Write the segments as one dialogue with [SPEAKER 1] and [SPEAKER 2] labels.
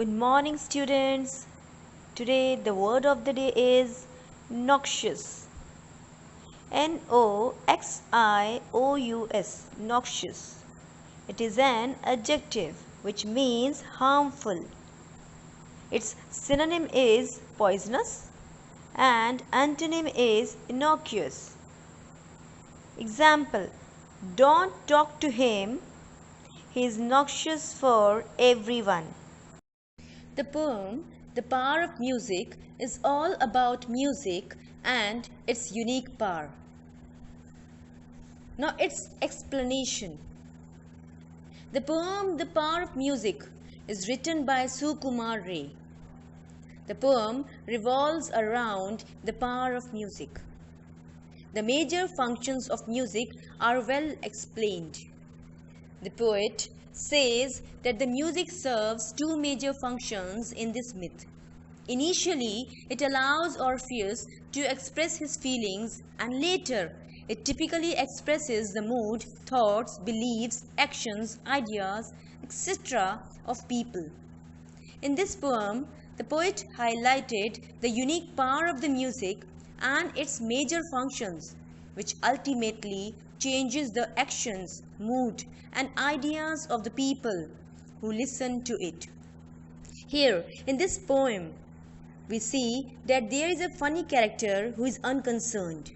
[SPEAKER 1] Good morning, students. Today the word of the day is noxious. Noxious. Noxious. It is an adjective which means harmful. Its synonym is poisonous and antonym is innocuous. Example: don't talk to him. He is noxious for everyone. The poem The Power of Music is all about music and its unique power. Now its explanation. The poem The Power of Music is written by Sukumar Ray. The poem revolves around the power of music. The major functions of music are well explained. The poet says that the music serves two major functions in this myth. Initially, it allows Orpheus to express his feelings, and later, it typically expresses the mood, thoughts, beliefs, actions, ideas, etc. of people. In this poem, the poet highlighted the unique power of the music and its major functions, which ultimately changes the actions, mood, and ideas of the people who listen to it. Here, in this poem, we see that there is a funny character who is unconcerned.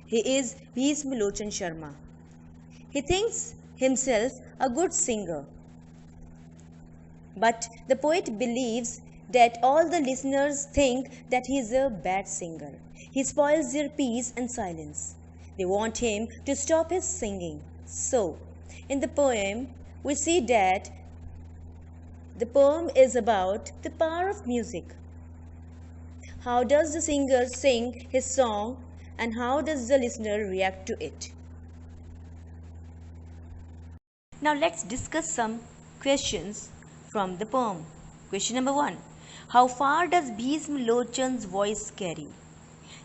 [SPEAKER 1] He is VIII Sharma. He thinks himself a good singer. But the poet believes that all the listeners think that he is a bad singer. He spoils their peace and silence. They want him to stop his singing. So, in the poem, we see that the poem is about the power of music. How does the singer sing his song and how does the listener react to it? Now let's discuss some questions from the poem. Question number 1. How far does Bhisma Lochan's voice carry?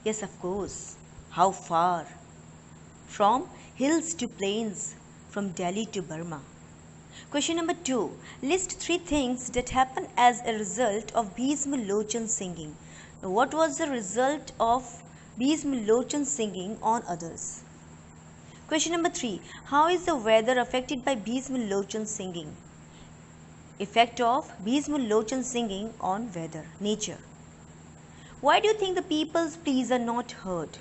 [SPEAKER 1] Yes, of course. How far? From hills to plains, from Delhi to Burma. Question number 2. List 3 things that happen as a result of Bhisma Lochan's singing. Now, what was the result of Bhisma Lochan's singing on others? Question number 3. How is the weather affected by Bhisma Lochan's singing? Effect of Bhisma Lochan's singing on weather, nature. Why do you think the people's pleas are not heard?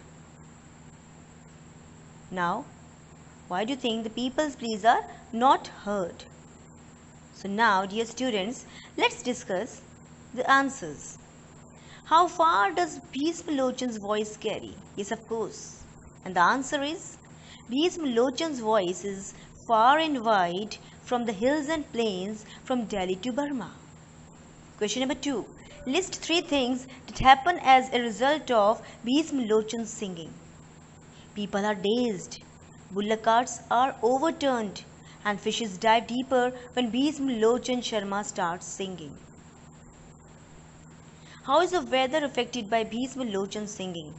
[SPEAKER 1] Now, why do you think the people's pleas are not heard? So now, dear students, let's discuss the answers. How far does Bhisma Lochan's voice carry? Yes, of course. And the answer is, Bhisma Lochan's voice is far and wide from the hills and plains from Delhi to Burma. Question number 2. List 3 things that happen as a result of Bhisma Lochan's singing. People are dazed, bullock carts are overturned, and fishes dive deeper when Bhisma Lochan Sharma starts singing. How is the weather affected by Bhisma Lochan's singing?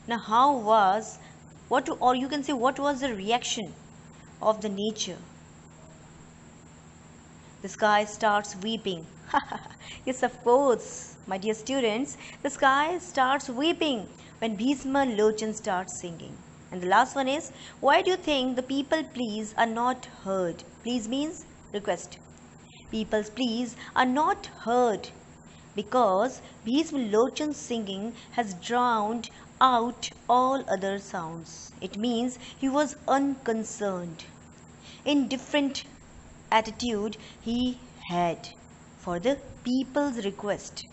[SPEAKER 1] Now, what was the reaction of the nature? The sky starts weeping. Yes, of course, my dear students, the sky starts weeping when Bhisma Lochan starts singing. And the last one is, why do you think the people pleas are not heard? Please means request. People's pleas are not heard because Bhisma Lochan's singing has drowned out all other sounds. It means he was unconcerned. Indifferent attitude he had for the people's request.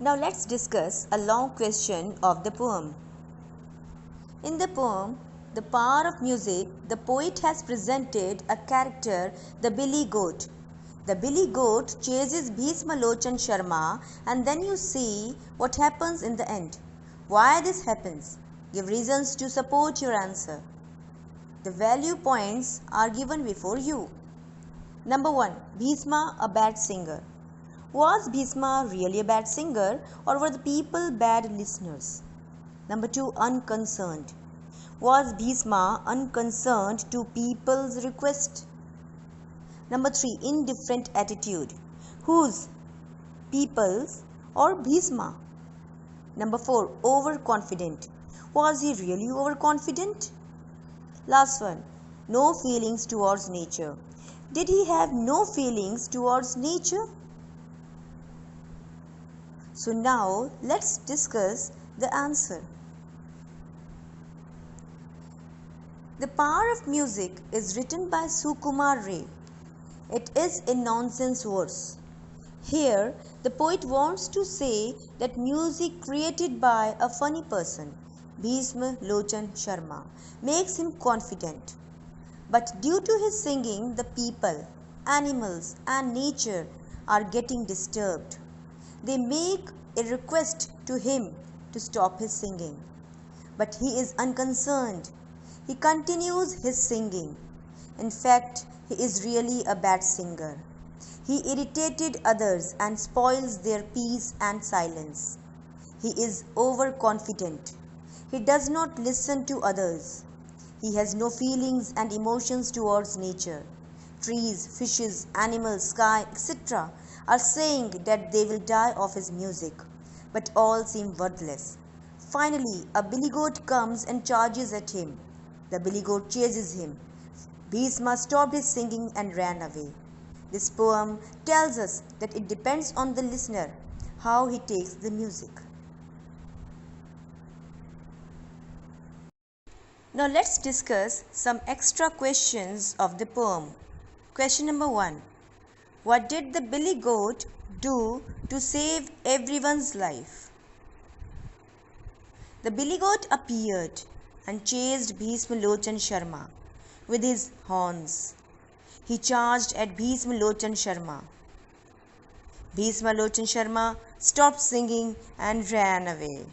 [SPEAKER 1] Now let's discuss a long question of the poem. In the poem, The Power of Music, the poet has presented a character, the billy goat. The billy goat chases Bhisma Lochan Sharma and then you see what happens in the end. Why this happens? Give reasons to support your answer. The value points are given before you. Number 1. Bhisma a bad singer. Was Bhisma really a bad singer or were the people bad listeners? Number 2. Unconcerned. Was Bhisma unconcerned to people's request? Number 3. Indifferent attitude. Whose? People's or Bhisma? Number 4. Overconfident. Was he really overconfident? Last one. No feelings towards nature. Did he have no feelings towards nature? So now let's discuss the answer. The Power of Music is written by Sukumar Ray. It is a nonsense verse. Here, the poet wants to say that music created by a funny person, Bhisma Lochan Sharma, makes him confident. But due to his singing, the people, animals and nature are getting disturbed. They make a request to him to stop his singing. But he is unconcerned. He continues his singing. In fact, he is really a bad singer. He irritated others and spoils their peace and silence. He is overconfident. He does not listen to others. He has no feelings and emotions towards nature. Trees, fishes, animals, sky, etc. are saying that they will die of his music, but all seem worthless. Finally, a billy goat comes and charges at him. The billy goat chases him. Bhisma stopped his singing and ran away. This poem tells us that it depends on the listener how he takes the music. Now let's discuss some extra questions of the poem. Question number 1. What did the billy goat do to save everyone's life? The billy goat appeared and chased Bhisma Lochan Sharma with his horns. He charged at Bhisma Lochan Sharma. Bhisma Lochan Sharma stopped singing and ran away.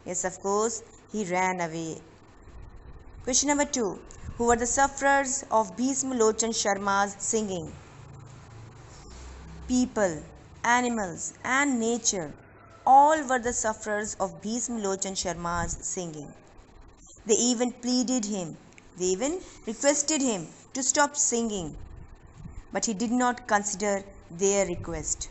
[SPEAKER 1] Yes, of course, he ran away. Question number 2. Who were the sufferers of Bhisma Lochan Sharma's singing? People, animals and nature all were the sufferers of Bhisma Lochan Sharma's singing. They even pleaded him. They even requested him to stop singing. But he did not consider their request.